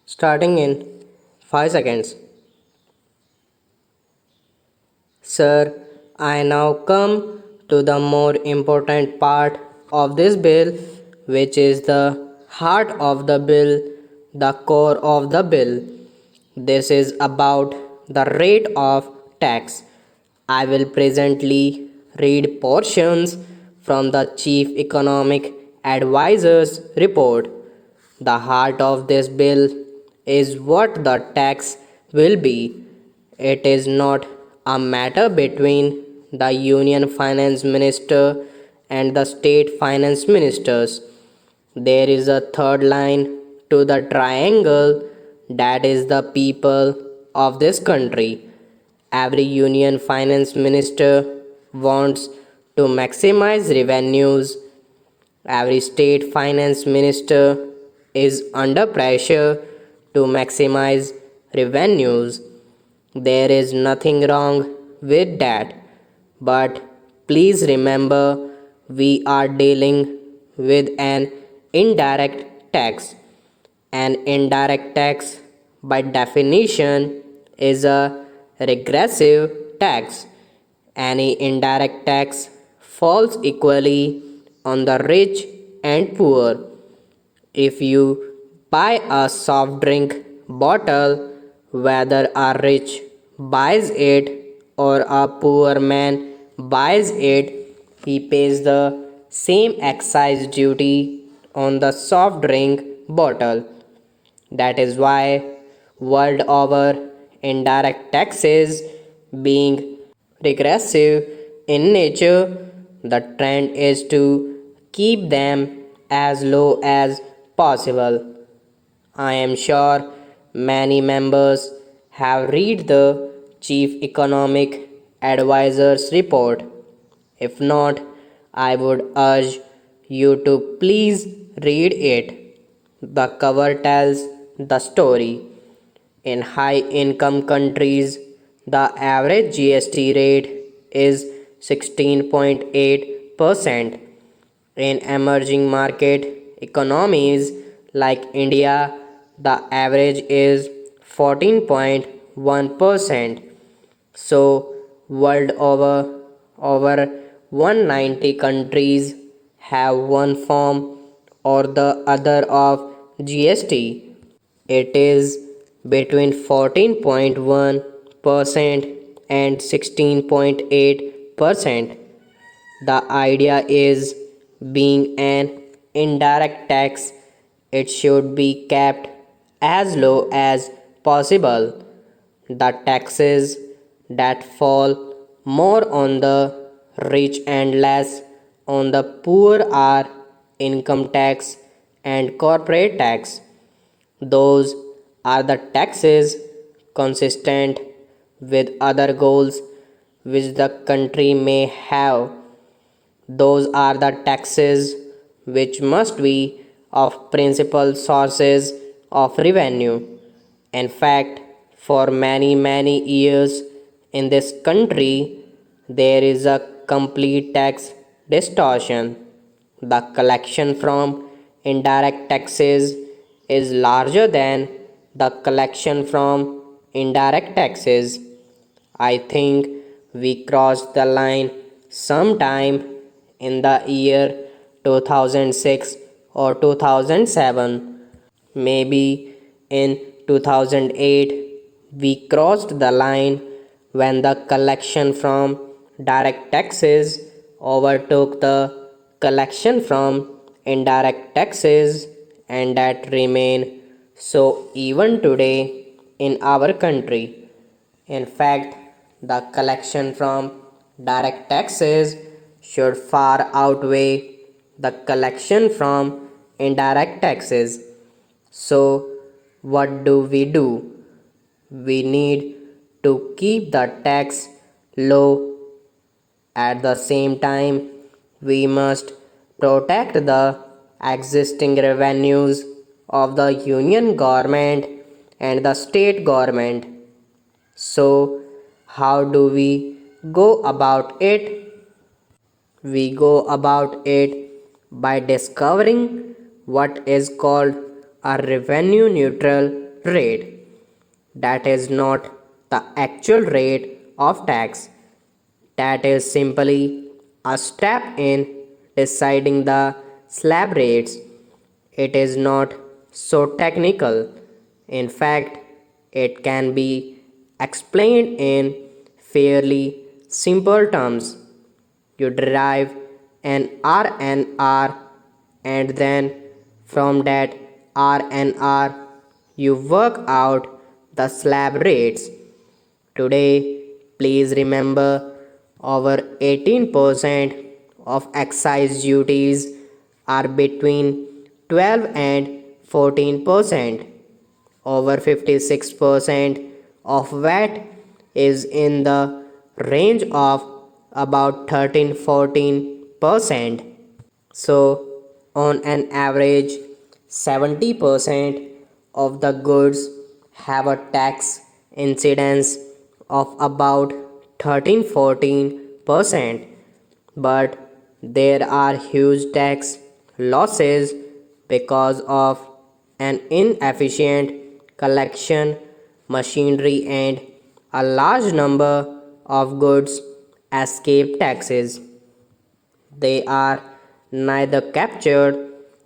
Starting in 5 seconds. Sir, I now come to the more important part of this bill, which is the heart of the bill, the core of the bill. This is about the rate of tax. I will presently read portions from the Chief Economic Advisor's report. The heart of this bill is what the tax will be. It is not a matter between the Union Finance Minister and the State Finance Ministers. There is a third line to the triangle, that is the people of this country. Every Union Finance Minister wants to maximize revenues. Every state finance minister is under pressure to maximize revenues. There is nothing wrong with that. But please remember, we are dealing with an indirect tax. An indirect tax, by definition, is a regressive tax. Any indirect tax falls equally on the rich and poor. If you buy a soft drink bottle, whether a rich buys it or a poor man buys it, he pays the same excise duty on the soft drink bottle. That is why, world over, indirect taxes being regressive in nature, the trend is to keep them as low as possible. I am sure many members have read the Chief Economic Advisor's report. If not, I would urge you to please read it. The cover tells the story. In high income countries, the average GST rate is 16.8%. In emerging market economies like India, the average is 14.1%. So, world over 190 countries have one form or the other of GST. It is between 14.1% and 16.8%. The idea is, being an indirect tax, it should be kept as low as possible. The taxes that fall more on the rich and less on the poor are income tax and corporate tax. Those are the taxes consistent with other goals which the country may have. Those are the taxes which must be of principal sources of revenue. In fact, for many years in this country, there is a complete tax distortion. The collection from indirect taxes is larger than the collection from indirect taxes. I think we crossed the line sometime in the year 2006 or 2007. Maybe in 2008 we crossed the line when the collection from direct taxes overtook the collection from indirect taxes, and that remain so even today in our country. In fact, the collection from direct taxes should far outweigh the collection from indirect taxes. So, what do? We need to keep the tax low. At the same time, we must protect the existing revenues of the union government and the state government. So, how do we go about it? We go about it by discovering what is called a revenue neutral rate. That is not the actual rate of tax. That is simply a step in deciding the slab rates. It is not so technical. In fact, it can be explained in fairly simple terms. You derive an RNR, and then from that RNR you work out the slab rates. Today, please remember over 18% of excise duties are between 12 and 14%. Over 56% of VAT is in the range of about 13-14%. So, on an average, 70% of the goods have a tax incidence of about 13-14%, but there are huge tax losses because of an inefficient collection machinery and a large number of goods escape taxes. They are neither captured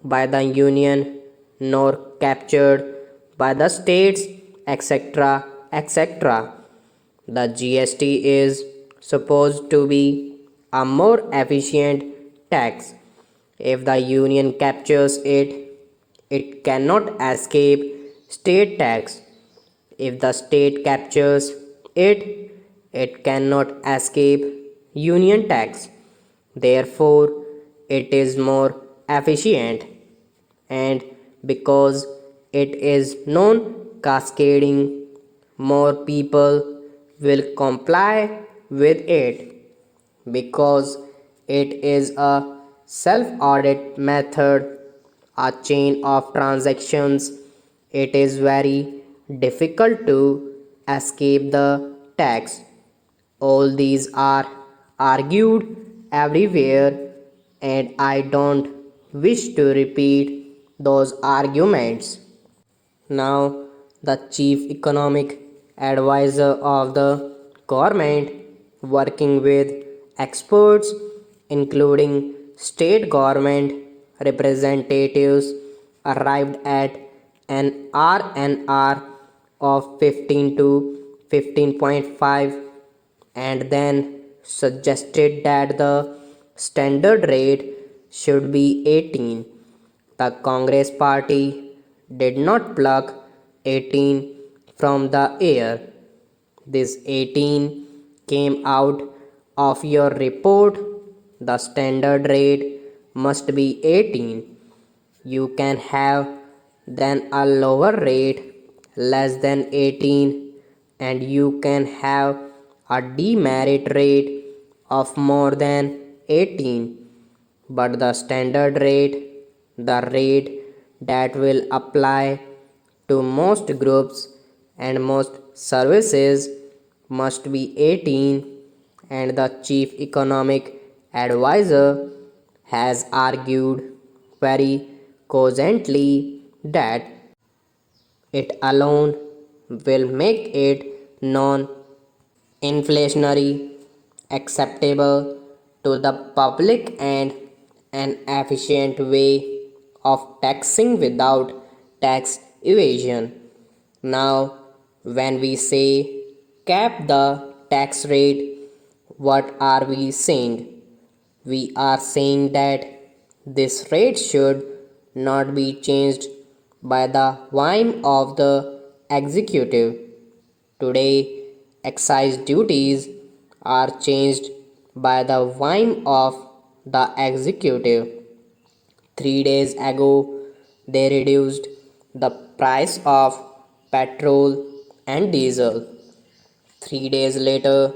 by the union nor captured by the states, etc. etc. The GST is supposed to be a more efficient tax. If the union captures it, it cannot escape state tax. If the state captures it, it cannot escape union tax. Therefore, it is more efficient, and because it is non cascading, more people will comply with it. Because it is a self audit method, a chain of transactions, it is very difficult to escape the tax. All these are argued everywhere, and I don't wish to repeat those arguments. Now, the chief economic advisor of the government, working with experts including state government representatives, arrived at an RNR of 15 to 15.5 and then suggested that the standard rate should be 18. The Congress party did not pluck 18 from the air. This 18 came out of your report. The standard rate must be 18. You can have then a lower rate less than 18, and you can have a demerit rate of more than 18. But the standard rate, the rate that will apply to most groups and most services, must be 18, and the chief economic advisor has argued very cogently that it alone will make it non inflationary, acceptable to the public, and an efficient way of taxing without tax evasion. Now, when we say cap the tax rate, what are we saying? We are saying that this rate should not be changed by the whim of the executive. Today, excise duties are changed by the whim of the executive. 3 days ago, they reduced the price of petrol and diesel. 3 days later,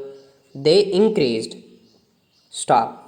they increased. Stop.